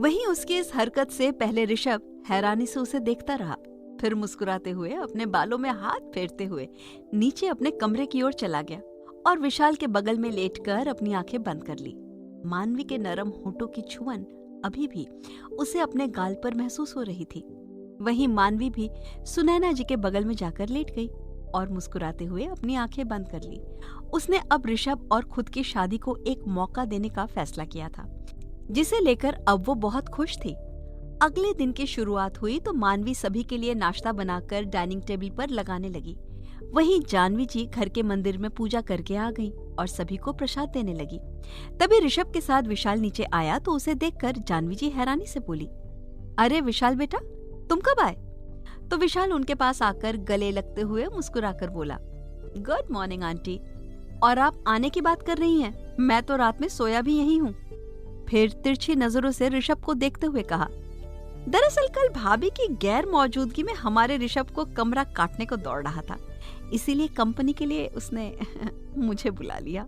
वहीं उसकी इस हरकत से पहले ऋषभ हैरानी से उसे देखता रहा, फिर मुस्कुराते हुए अपने बालों में हाथ फेरते हुए नीचे अपने कमरे की ओर चला गया और विशाल के बगल में लेटकर अपनी आंखें बंद कर ली। मानवी के नरम होठों की छुअन अभी भी उसे अपने गाल पर महसूस हो रही थी। वहीं मानवी भी सुनैना जी के बगल में जाकर लेट गई और मुस्कुराते हुए अपनी आंखें बंद कर ली। उसने अब ऋषभ और खुद की शादी को एक मौका देने का फैसला किया था, जिसे लेकर अब वो बहुत खुश थी। अगले दिन की शुरुआत हुई तो मानवी सभी के लिए नाश्ता बनाकर डाइनिंग टेबल पर लगाने लगी। वहीं जानवी जी घर के मंदिर में पूजा करके आ गईं और सभी को प्रसाद देने लगी। तभी ऋषभ के साथ विशाल नीचे आया तो उसे देखकर जानवी जी हैरानी से बोली, अरे विशाल बेटा, तुम कब आए? तो विशाल उनके पास आकर गले लगते हुए मुस्कुराकर बोला, गुड मॉर्निंग आंटी। और आप आने की बात कर रही हैं? मैं तो रात में सोया भी यही हूँ। फिर तिरछी नजरों से ऋषभ को देखते हुए कहा, दरअसल कल भाभी की गैर मौजूदगी में हमारे ऋषभ को कमरा काटने को दौड़ रहा था, इसीलिए कंपनी के लिए उसने मुझे बुला लिया।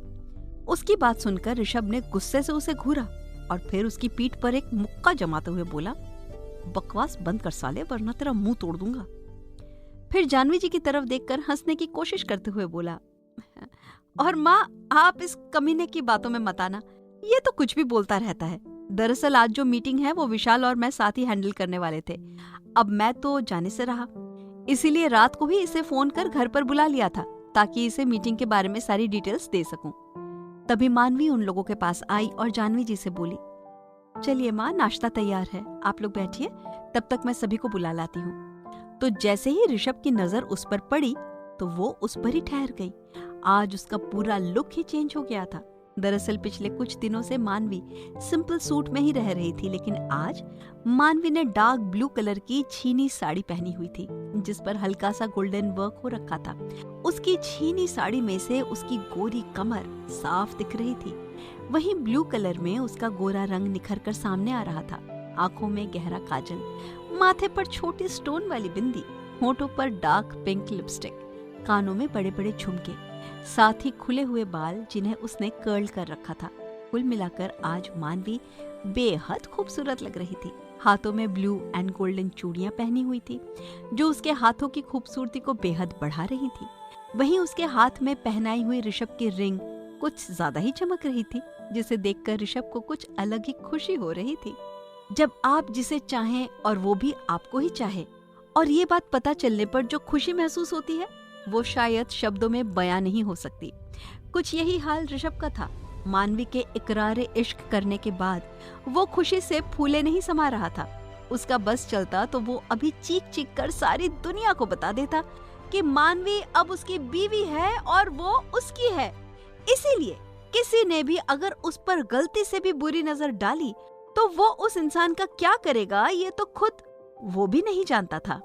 उसकी बात सुनकर ऋषभ ने गुस्से से उसे घूरा और फिर उसकी पीठ पर एक मुक्का जमाते हुए बोला, बकवास बंद कर साले, वरना तेरा मुंह तोड़ दूंगा। फिर जानवी जी की तरफ देखकर हंसने की कोशिश करते हुए बोला, और माँ, आप इस कमीने की बातों में मत आना, ये तो कुछ भी बोलता रहता है। दरअसल आज जो मीटिंग है वो विशाल और मैं साथ ही हैंडल करने वाले थे। अब मैं तो जाने से रहा, इसीलिए रात को ही इसे फोन कर घर पर बुला लिया था ताकि इसे मीटिंग के बारे में सारी डिटेल्स दे सकूं। तभी मानवी उन लोगों के पास आई और जानवी जी से बोली, चलिए माँ, नाश्ता तैयार है, आप लोग बैठिए, तब तक मैं सभी को बुला लाती हूँ। तो जैसे ही ऋषभ की नजर उस पर पड़ी तो वो उस पर ही ठहर गई। आज उसका पूरा लुक ही चेंज हो गया था। दरअसल पिछले कुछ दिनों से मानवी सिंपल सूट में ही रह रही थी, लेकिन आज मानवी ने डार्क ब्लू कलर की छीनी साड़ी पहनी हुई थी जिस पर हल्का सा गोल्डन वर्क हो रखा था। उसकी छीनी साड़ी में से उसकी गोरी कमर साफ दिख रही थी। वहीं ब्लू कलर में उसका गोरा रंग निखर कर सामने आ रहा था। आंखों में गहरा काजल, माथे पर छोटी स्टोन वाली बिंदी, होठों पर डार्क पिंक लिपस्टिक, कानों में बड़े बड़े झुमके, साथ ही खुले हुए बाल जिन्हें उसने कर्ल कर रखा था। कुल मिलाकर आज मानवी बेहद खूबसूरत लग रही थी। हाथों में ब्लू एंड गोल्डन चूड़ियां पहनी हुई थी जो उसके हाथों की खूबसूरती को बेहद बढ़ा रही थी। वहीं उसके हाथ में पहनाई हुई ऋषभ की रिंग कुछ ज्यादा ही चमक रही थी, जिसे देखकर ऋषभ को कुछ अलग ही खुशी हो रही थी। जब आप जिसे चाहें और वो भी आपको ही चाहे, और ये बात पता चलने पर जो खुशी महसूस होती है वो शायद शब्दों में बयां नहीं हो सकती। कुछ यही हाल ऋषभ का था। मानवी के इकरारे इश्क करने के बाद वो खुशी से फूले नहीं समा रहा था। उसका बस चलता तो वो अभी चीख चीख कर सारी दुनिया को बता देता कि मानवी अब उसकी बीवी है और वो उसकी है। इसीलिए किसी ने भी अगर उस पर गलती से भी बुरी नजर डाली तो वो उस इंसान का क्या करेगा ये तो खुद वो भी नहीं जानता था।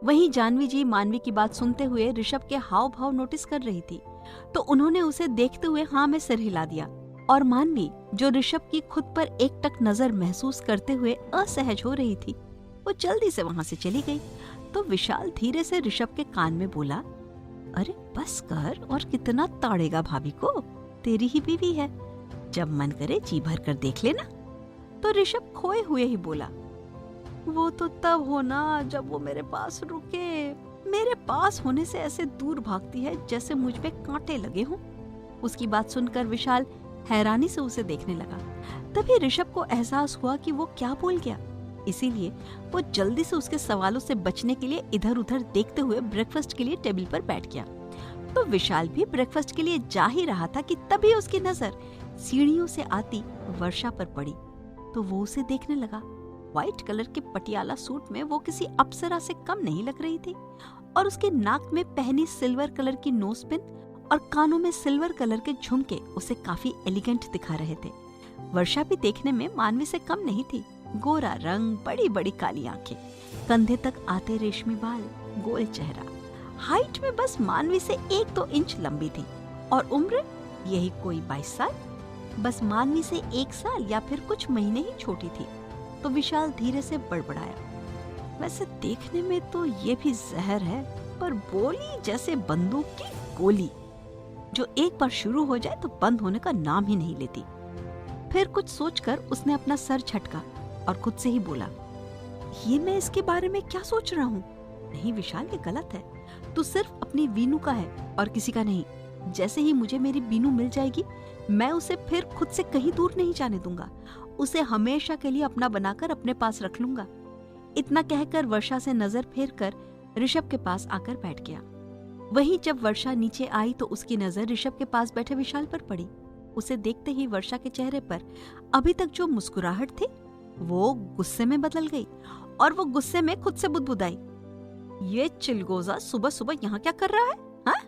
वहीं जानवी जी मानवी की बात सुनते हुए ऋषभ के हाव भाव नोटिस कर रही थी, तो उन्होंने उसे देखते हुए हाँ में सिर हिला दिया। और मानवी, जो ऋषभ की खुद पर एकटक नजर महसूस करते हुए असहज हो रही थी, वो जल्दी से वहां से चली गई। तो विशाल धीरे से ऋषभ के कान में बोला, अरे बस कर, और कितना ताड़ेगा भाभी को, तेरी ही बीवी है, जब मन करे जी भर कर देख लेना। तो ऋषभ खोए हुए ही बोला, वो तो तब होना जब वो मेरे पास रुके। मेरे पास होने से ऐसे दूर भागती है जैसे मुझ पे कांटे लगे हों। उसकी बात सुनकर विशाल हैरानी से उसे देखने लगा। तभी ऋषभ को एहसास हुआ कि वो क्या बोल गया, इसीलिए वो जल्दी से उसके सवालों से बचने के लिए इधर उधर देखते हुए ब्रेकफास्ट के लिए टेबल पर बैठ गया। तो विशाल भी ब्रेकफास्ट के लिए जा ही रहा था कि तभी उसकी नजर सीढ़ियों से आती वर्षा पर पड़ी। तो वो उसे देखने लगा। व्हाइट कलर के पटियाला सूट में वो किसी अप्सरा से कम नहीं लग रही थी, और उसके नाक में पहनी सिल्वर कलर की नोज पिन और कानों में सिल्वर कलर के झुमके उसे काफी एलिगेंट दिखा रहे थे। वर्षा भी देखने में मानवी से कम नहीं थी। गोरा रंग, बड़ी बड़ी काली आंखें, कंधे तक आते रेशमी बाल, गोल चेहरा। हाइट में बस मानवी से 1-2 इंच लंबी थी, और उम्र यही कोई 22 साल, बस मानवी से 1 साल या फिर कुछ महीने ही छोटी थी। तो विशाल धीरे से बड़बड़ाया, वैसे देखने में तो ये भी जहर है, पर बोली जैसे बंदूक की गोली, जो एक बार शुरू हो जाए तो बंद होने का नाम ही नहीं लेती। फिर कुछ सोचकर उसने अपना सर झटका और खुद से ही बोला, ये मैं इसके बारे में क्या सोच रहा हूँ? नहीं विशाल, ये गलत है। तू सिर्फ अपनी वीनू का है और किसी का नहीं। जैसे ही मुझे मेरी वीनू मिल जाएगी, मैं उसे फिर खुद से कहीं दूर नहीं जाने दूंगा। उसे हमेशा के लिए अपना बनाकर अपने पास रख लूंगा। इतना कहकर वर्षा से नजर फेर कर ऋषभ के पास आकर बैठ गया। वहीं जब वर्षा नीचे आई तो उसकी नजर ऋषभ के पास बैठे विशाल पर पड़ी। उसे देखते ही वर्षा के चेहरे पर अभी तक जो मुस्कुराहट थी वो गुस्से में बदल गई और वो गुस्से में खुद से बुदबुदाई, ये चिलगोजा सुबह सुबह यहाँ क्या कर रहा है? हाँ?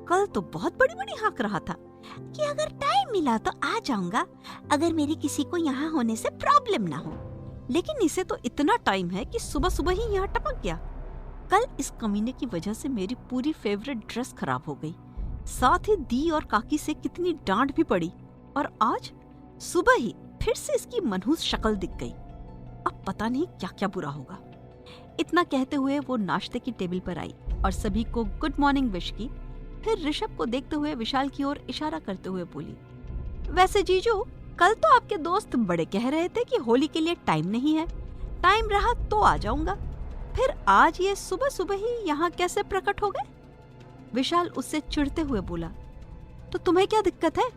कल तो बहुत बड़ी बड़ी हाँक रहा था कि अगर टाइम मिला तो आ जाऊंगा, अगर मेरी किसी को यहाँ होने से प्रॉब्लम ना हो। लेकिन इसे तो इतना टाइम है कि सुबह सुबह ही यहाँ टपक गया। कल इस कमीने की वजह से मेरी पूरी फेवरेट ड्रेस खराब हो गई, साथ ही दी और काकी से कितनी डांट भी पड़ी, और आज सुबह ही फिर से इसकी मनहूस शक्ल दिख गई। अब पता नहीं क्या क्या बुरा होगा। इतना कहते हुए वो नाश्ते की टेबल पर आई और सभी को गुड मॉर्निंग विश की। फिर ऋषभ को देखते हुए विशाल की ओर इशारा करते हुए बोली, वैसे जीजू, कल तो आपके दोस्त बड़े कह रहे थे कि होली के लिए टाइम नहीं है, टाइम रहा तो आ जाऊंगा, फिर आज ये सुबह सुबह ही यहाँ कैसे प्रकट हो गए? विशाल उससे चिढ़ते हुए बोला, तो तुम्हें क्या दिक्कत है?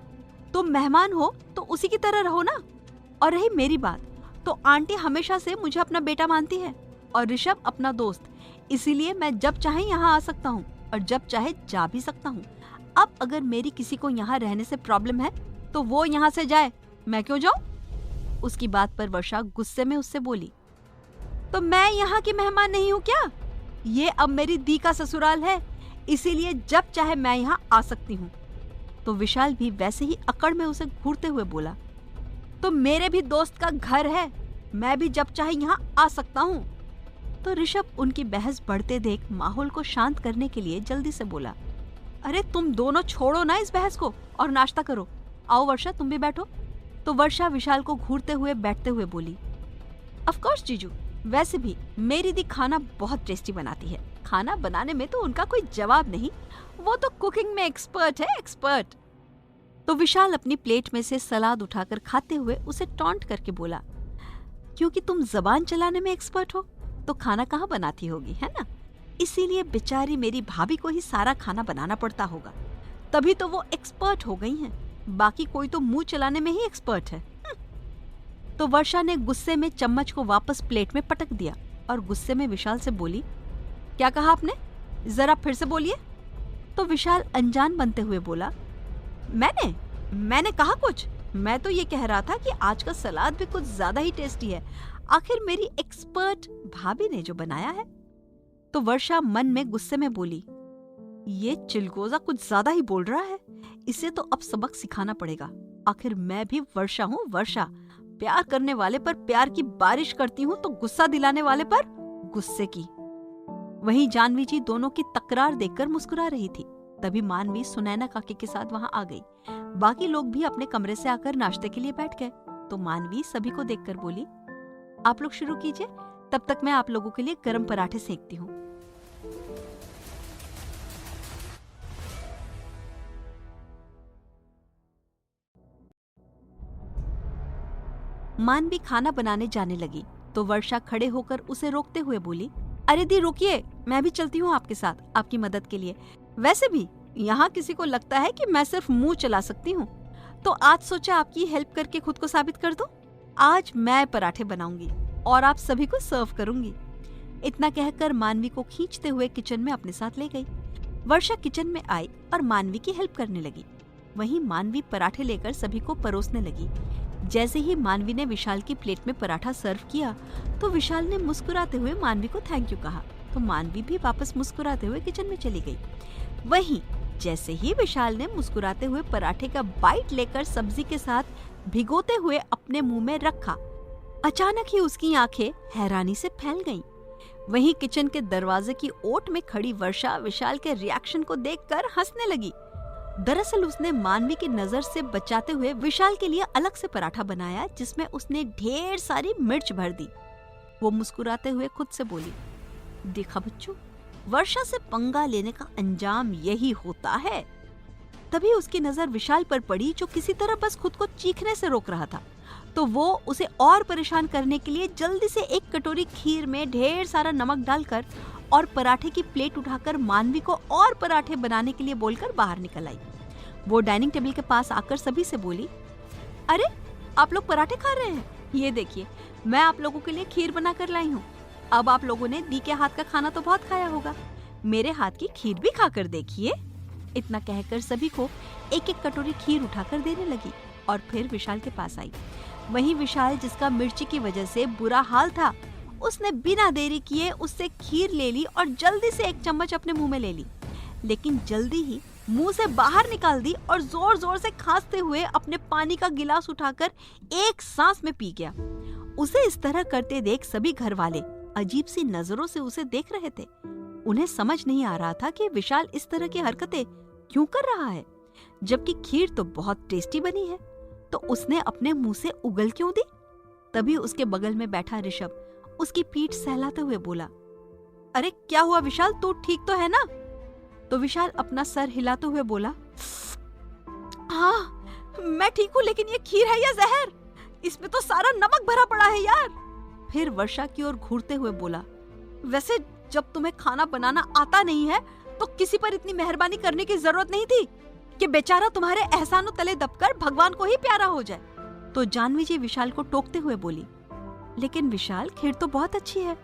तुम मेहमान हो तो उसी की तरह रहो ना। और रही मेरी बात, तो आंटी हमेशा से मुझे अपना बेटा मानती है और ऋषभ अपना दोस्त, इसीलिए मैं जब चाहे यहाँ आ सकता हूँ और जब चाहे जा भी सकता हूँ। अब अगर मेरी किसी को यहाँ रहने से प्रॉब्लम है तो वो यहाँ से जाए, मैं क्यों जाऊँ? उसकी बात पर वर्षा गुस्से में उससे बोली, तो मैं यहाँ की मेहमान नहीं हूँ क्या? ये अब मेरी दी का ससुराल है, इसीलिए जब चाहे मैं यहाँ आ सकती हूँ। तो विशाल भी वैसे ही अकड़ में उसे घूरते हुए बोला, तो मेरे भी दोस्त का घर है, मैं भी जब चाहे यहाँ आ सकता हूँ। तो ऋषभ उनकी बहस बढ़ते देख माहौल को शांत करने के लिए जल्दी से बोला, अरे तुम दोनों छोड़ो ना इस बहस को और नाश्ता करो। आओ वर्षा, तुम भी बैठो। तो वर्षा विशाल को घूरते हुए बैठते हुए बोली, ऑफ कोर्स जीजू, वैसे भी मेरी दी खाना बहुत टेस्टी बनाती है। खाना बनाने में तो उनका कोई जवाब नहीं, वो तो कुकिंग में एक्सपर्ट है, एक्सपर्ट। तो विशाल अपनी प्लेट में से सलाद उठाकर खाते हुए उसे टॉन्ट करके बोला, क्योंकि तुम जबान चलाने में एक्सपर्ट हो तो खाना कहाँ बनाती होगी, है ना? इसीलिए बेचारी मेरी भाभी को ही सारा खाना बनाना पड़ता होगा, तभी तो वो एक्सपर्ट हो गई हैं। बाकी कोई तो मुंह चलाने में ही एक्सपर्ट है। तो वर्षा ने गुस्से में चम्मच को वापस प्लेट में पटक दिया और गुस्से में विशाल से बोली, क्या कहा आपने? जरा फिर से बोलिए। तो विशाल अनजान बनते हुए बोला, मैंने कहा कुछ? मैं तो ये कह रहा था कि आज का सलाद भी कुछ ज्यादा ही टेस्टी है, आखिर मेरी एक्सपर्ट भाभी ने जो बनाया है। तो वर्षा मन में गुस्से में बोली, ये चिलगोजा कुछ ज्यादा ही बोल रहा है, इसे तो अब सबक सिखाना पड़ेगा। आखिर मैं भी वर्षा हूँ, वर्षा। प्यार करने वाले पर प्यार की बारिश करती हूँ तो गुस्सा दिलाने वाले पर गुस्से की। वहीं जानवी जी दोनों की तकरार देखकर मुस्कुरा रही थी। तभी मानवी सुनैना काकी के साथ वहां आ गई। बाकी लोग भी अपने कमरे से आकर नाश्ते के लिए बैठ गए। तो मानवी सभी को देखकर बोली, आप लोग शुरू कीजिए, तब तक मैं आप लोगों के लिए गर्म पराठे सेकती हूँ। मानवी खाना बनाने जाने लगी तो वर्षा खड़े होकर उसे रोकते हुए बोली, अरे दी रुकिए, मैं भी चलती हूँ आपके साथ आपकी मदद के लिए। वैसे भी यहाँ किसी को लगता है कि मैं सिर्फ मुंह चला सकती हूँ, तो आज सोचा आपकी हेल्प करके खुद को साबित कर दूं। आज मैं पराठे बनाऊंगी और आप सभी को सर्व करूंगी। इतना कहकर मानवी को खींचते हुए किचन में अपने साथ ले गई। वर्षा किचन में आई और मानवी की हेल्प करने लगी। वहीं मानवी पराठे लेकर सभी को परोसने लगी। जैसे ही मानवी ने विशाल की प्लेट में पराठा सर्व किया तो विशाल ने मुस्कुराते हुए मानवी को थैंक यू कहा, तो मानवी भी वापस मुस्कुराते हुए किचन में चली गई। वहीं जैसे ही विशाल ने मुस्कुराते हुए पराठे का बाइट लेकर सब्जी के साथ भिगोते हुए अपने मुंह में रखा, अचानक ही उसकी आंखें हैरानी से फैल गईं। वहीं किचन के दरवाजे की ओट में खड़ी वर्षा विशाल के रिएक्शन को देखकर हंसने लगी। दरअसल उसने मानवी की नजर से बचाते हुए विशाल के लिए अलग से पराठा बनाया, जिसमें उसने ढेर सारी मिर्च भर दी। वो मुस्कुराते हुए खुद से बोली, देखा बच्चों, वर्षा से पंगा लेने का अंजाम यही होता है। तभी उसकी नजर विशाल पर पड़ी, जो किसी तरह बस खुद को चीखने से रोक रहा था। तो वो उसे और परेशान करने के लिए जल्दी से एक कटोरी खीर में ढेर सारा नमक डालकर और पराठे की प्लेट उठाकर मानवी को और पराठे बनाने के लिए बोलकर बाहर निकल आई। वो डाइनिंग टेबल के पास आकर सभी से बोली, अरे आप लोग पराठे खा रहे हैं? ये देखिए, मैं आप लोगों के लिए खीर बना कर लाई हूँ। अब आप लोगों ने दी के हाथ का खाना तो बहुत खाया होगा, मेरे हाथ की खीर भी खाकर देखिए। इतना कहकर सभी को एक एक कटोरी खीर उठाकर देने लगी और फिर विशाल के पास आई। वहीं विशाल, जिसका मिर्ची की वजह से बुरा हाल था, उसने बिना देरी किए उससे खीर ले ली और जल्दी से एक चम्मच अपने मुंह में ले ली, लेकिन जल्दी ही मुंह से बाहर निकाल दी और जोर जोर से खांसते हुए अपने पानी का गिलास उठाकर एक सांस में पी गया। उसे इस तरह करते देख सभी घर वाले अजीब सी नजरों से उसे देख रहे थे। उन्हें समझ नहीं आ रहा था कि विशाल इस तरह की हरकतें क्यों कर रहा है, जबकि खीर तो बहुत टेस्टी बनी है, तो उसने अपने मुंह से उगल क्यों दी? तभी उसके बगल में बैठा ऋषभ उसकी पीठ सहलाते हुए बोला, अरे क्या हुआ विशाल, तू ठीक तो है ना? तो विशाल अपना सर हिलाते हुए बोला, हाँ मैं ठीक हूँ, लेकिन ये खीर है या जहर? इसमें तो सारा नमक भरा पड़ा है यार। फिर वर्षा की ओर घूरते हुए बोला, वैसे जब तुम्हें खाना बनाना आता नहीं है तो किसी पर इतनी मेहरबानी करने की जरूरत नहीं थी कि बेचारा तुम्हारे एहसानों तले दबकर भगवान को ही प्यारा हो जाए। तो जानवी जी विशाल को टोकते हुए बोली, लेकिन विशाल, खीर तो बहुत अच्छी है,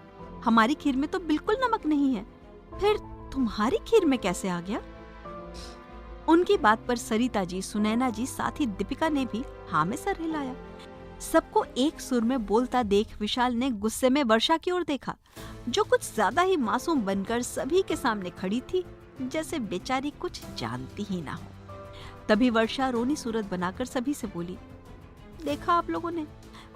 हमारी खीर में तो बिल्कुल नमक नहीं है, फिर तुम्हारी खीर में कैसे आ गया? उनकी बात पर सरिता जी, सुनैना जी, साथ ही दीपिका ने भी हाँ में सर हिलाया। सबको एक सुर में बोलता देख विशाल ने गुस्से में वर्षा की ओर देखा, जो कुछ ज्यादा ही मासूम बनकर सभी के सामने खड़ी थी, जैसे बेचारी कुछ जानती ही ना हो। तभी वर्षा रोनी सूरत बनाकर सभी से बोली, देखा आप लोगों ने,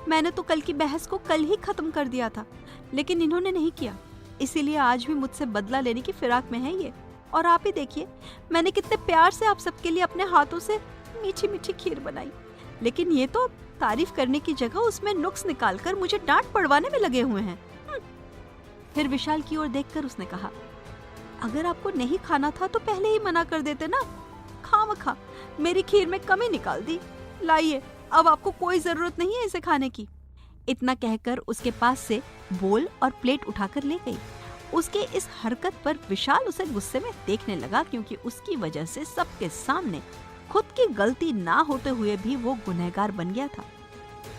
मैंने तो कल की बहस को कल ही खत्म कर दिया था, लेकिन इन्होंने नहीं किया, इसीलिए आज भी मुझसे बदला लेने की फिराक में है ये। और आप ही देखिए, मैंने कितने प्यार से आप सबके लिए अपने हाथों से मीठी मीठी खीर बनाई, लेकिन ये तो तारीफ करने की जगह उसमें नुक्स निकालकर मुझे डांट पड़वाने में लगे हुए हैं। फिर विशाल की ओर देखकर उसने कहा, अगर आपको नहीं खाना था तो पहले ही मना कर देते ना, खामखा मेरी खीर में कमी निकाल दी। लाइए, अब आपको कोई जरूरत नहीं है इसे खाने की। इतना कहकर उसके पास से बोल और प्लेट उठाकर ले गई। उसके इस हरकत पर विशाल उसे गुस्से में देखने लगा, क्योंकि उसकी वजह से सबके सामने खुद की गलती ना होते हुए भी वो गुनहगार बन गया था।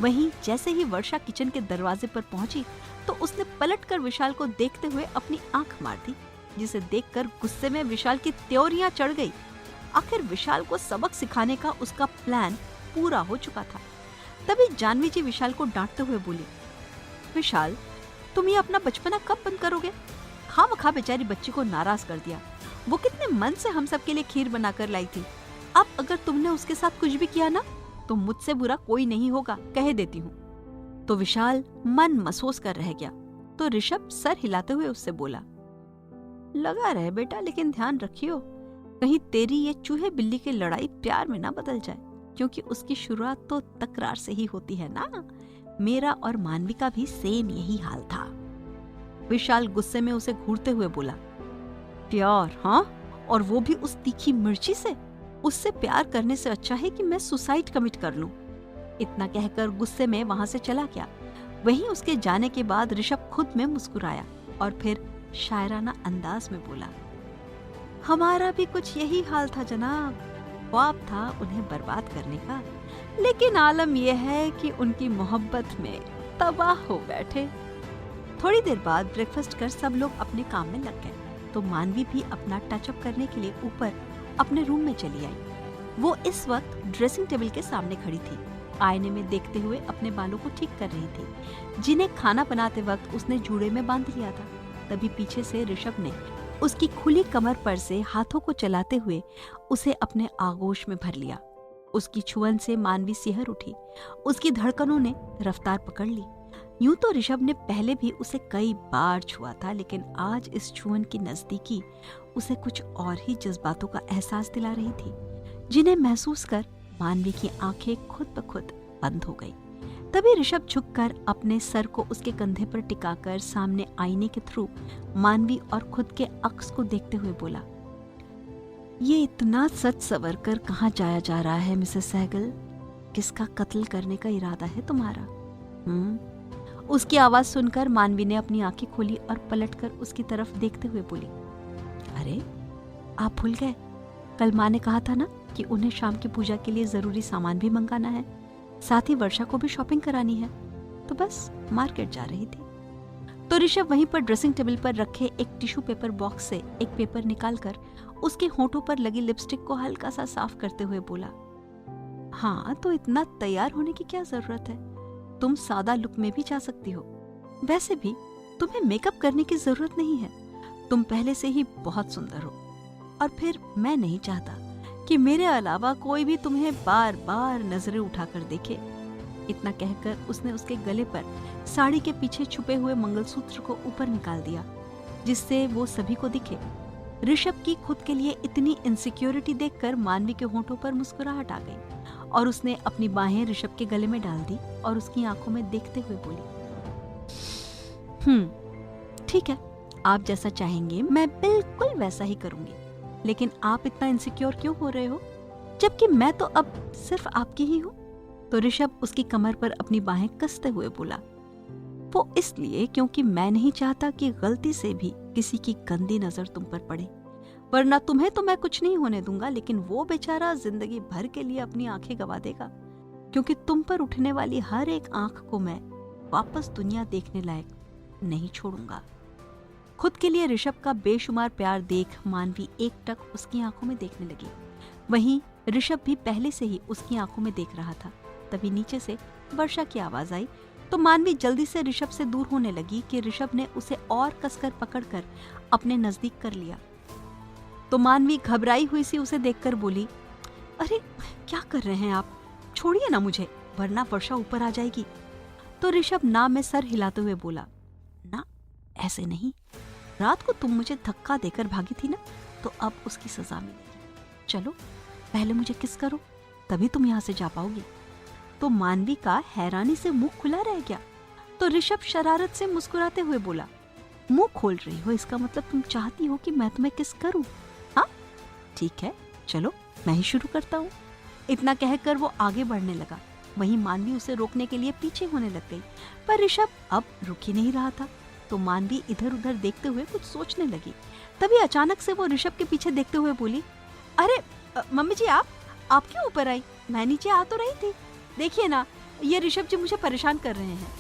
वहीं जैसे ही वर्षा किचन के दरवाजे पर पहुंची तो उसने पलटकर विशाल को देखते हुए अपनी आंख मार दी, जिसे देखकर गुस्से में विशाल की त्योरियां चढ़ गई। आखिर विशाल को सबक सिखाने का उसका प्लान पूरा हो चुका था। तभी जानवी जी विशाल को डांटते हुए बोली, विशाल, तुम ये अपना बचपना कब बंद करोगे? खामखा बेचारी बच्ची को नाराज कर दिया। वो कितने मन से हम सब के लिए खीर बनाकर लाई थी। अब अगर तुमने उसके साथ कुछ भी किया ना, तो मुझसे बुरा कोई नहीं होगा, कह देती हूँ। तो विशाल मन महसूस कर रह गया। तो ऋषभ सर हिलाते हुए उससे बोला, लगा रहे बेटा, लेकिन ध्यान रखियो, कहीं तेरी ये चूहे बिल्ली की लड़ाई प्यार में ना बदल जाए, क्योंकि उसकी शुरुआत तो तकरार से ही होती है ना। मेरा और मानवी का भी सेम यही हाल था। विशाल गुस्से में उसे घूरते हुए बोला, प्यार? हाँ, और वो भी उस तीखी मिर्ची से? उससे प्यार करने से अच्छा है कि मैं सुसाइड कमिट कर लूं। इतना कहकर गुस्से में वहां से चला गया। वहीं उसके जाने के बाद ऋषभ खुद में मुस्कुराया और फिर शायराना अंदाज में बोला, हमारा भी कुछ यही हाल था जनाब, ख्वाब था उन्हें बर्बाद करने का, लेकिन आलम यह है कि उनकी मोहब्बत में तबाह हो बैठे। थोड़ी देर बाद ब्रेकफास्ट कर सब लोग अपने काम में लग गए, तो मानवी भी अपना टचअप करने के लिए ऊपर अपने रूम में चली आई। वो इस वक्त ड्रेसिंग टेबल के सामने खड़ी थी, आईने में देखते हुए अपने बालों को ठीक कर रही थी, जिन्हें खाना बनाते वक्त उसने जूड़े में बांध लिया था। तभी पीछे से ऋषभ ने उसकी खुली कमर पर से हाथों को चलाते हुए उसे अपने आगोश में भर लिया। उसकी छुअन से मानवी सिहर उठी, उसकी धड़कनों ने रफ्तार पकड़ ली। यूं तो ऋषभ ने पहले भी उसे कई बार छुआ था, लेकिन आज इस छुअन की नजदीकी उसे कुछ और ही जज्बातों का एहसास दिला रही थी, जिन्हें महसूस कर मानवी की आंखें खुद ब खुद बंद हो गई। तभी ऋषभ झुककर अपने सर को उसके कंधे पर टिकाकर सामने आईने के थ्रू मानवी और खुद के अक्स को देखते हुए बोला, ये इतना सच सवर कर कहाँ जाया जा रहा है मिसेस सहगल? किसका कत्ल करने का इरादा है तुम्हारा? उसकी आवाज सुनकर मानवी ने अपनी आंखें खोली और पलटकर उसकी तरफ देखते हुए बोली, अरे आप भूल गए, कल माँ ने कहा था ना कि उन्हें शाम की पूजा के लिए जरूरी सामान भी मंगाना है, साथ ही वर्षा को भी शॉपिंग करानी है, तो बस मार्केट जा रही थी। तो ऋषभ वहीं पर ड्रेसिंग टेबल पर रखे एक टिश्यू पेपर बॉक्स से एक पेपर निकालकर उसके होठों पर लगी लिपस्टिक को हल्का सा साफ करते हुए बोला, हाँ तो इतना तैयार होने की क्या जरूरत है, तुम सादा लुक में भी जा सकती हो। वैसे भी तुम्हें मेकअप करने की जरूरत नहीं है, तुम पहले से ही बहुत सुंदर हो, और फिर मैं नहीं चाहता कि मेरे अलावा कोई भी तुम्हें बार बार नजरें उठाकर देखे। इतना कहकर उसने उसके गले पर साड़ी के पीछे छुपे हुए मंगलसूत्र को ऊपर निकाल दिया, जिससे वो सभी को दिखे। ऋषभ की खुद के लिए इतनी इनसिक्योरिटी देखकर मानवी के होठों पर मुस्कुराहट आ गई और उसने अपनी बाहें ऋषभ के गले में डाल दी और उसकी आंखों में देखते हुए बोली, ठीक है, आप जैसा चाहेंगे मैं बिल्कुल वैसा ही करूंगी, लेकिन आप इतना इनसिक्योर क्यों हो रहे हो, जबकि मैं तो अब सिर्फ आपकी ही हूँ। तो ऋषभ उसकी कमर पर अपनी बाहें कसते हुए बोला, वो इसलिए क्योंकि मैं नहीं चाहता कि गलती से भी किसी की गंदी नजर तुम पर पड़े, वरना तुम्हें तो मैं कुछ नहीं होने दूंगा, लेकिन वो बेचारा जिंदगी भर के लिए अपनी आंखें गवा देगा, क्योंकि तुम पर उठने वाली हर एक आंख को मैं वापस दुनिया देखने लायक नहीं छोड़ूंगा। खुद के लिए ऋषभ का बेशुमार प्यार देख मानवी एकटक उसकी आंखों में देखने लगी। वहीं ऋषभ भी पहले से ही उसकी आंखों में देख रहा था। तभी नीचे से वर्षा की आवाज आई तो मानवी जल्दी से ऋषभ से दूर होने लगी कि ऋषभ ने उसे और कसकर पकड़कर अपने नजदीक कर लिया। तो मानवी घबराई हुई सी उसे देखकर बोली, अरे क्या कर रहे हैं आप, छोड़िए ना मुझे, वरना वर्षा ऊपर आ जाएगी। तो ऋषभ ना में सर हिलाते हुए बोला, ना ऐसे नहीं, रात को तुम मुझे धक्का देकर भागी थी ना, तो अब उसकी सजा मिलेगी। चलो पहले मुझे किस करो, तभी तुम यहाँ से जा पाओगी। तो मानवी का हैरानी से मुंह खुला रह गया। तो ऋषभ शरारत से मुस्कुराते हुए बोला, मुंह खोल रही हो, इसका मतलब तुम चाहती हो कि मैं तुम्हें किस करूं? हाँ ठीक है, चलो मैं ही शुरू करता हूँ। इतना कहकर वो आगे बढ़ने लगा। वहीं मानवी उसे रोकने के लिए पीछे होने लग गई, पर ऋषभ अब रुक ही नहीं रहा था। तो मानवी इधर उधर देखते हुए कुछ सोचने लगी। तभी अचानक से वो ऋषभ के पीछे देखते हुए बोली, अरे मम्मी जी, आप क्यों ऊपर आई? मैं नीचे आ तो रही थी, देखिए ना, ये ऋषभ जी मुझे परेशान कर रहे हैं।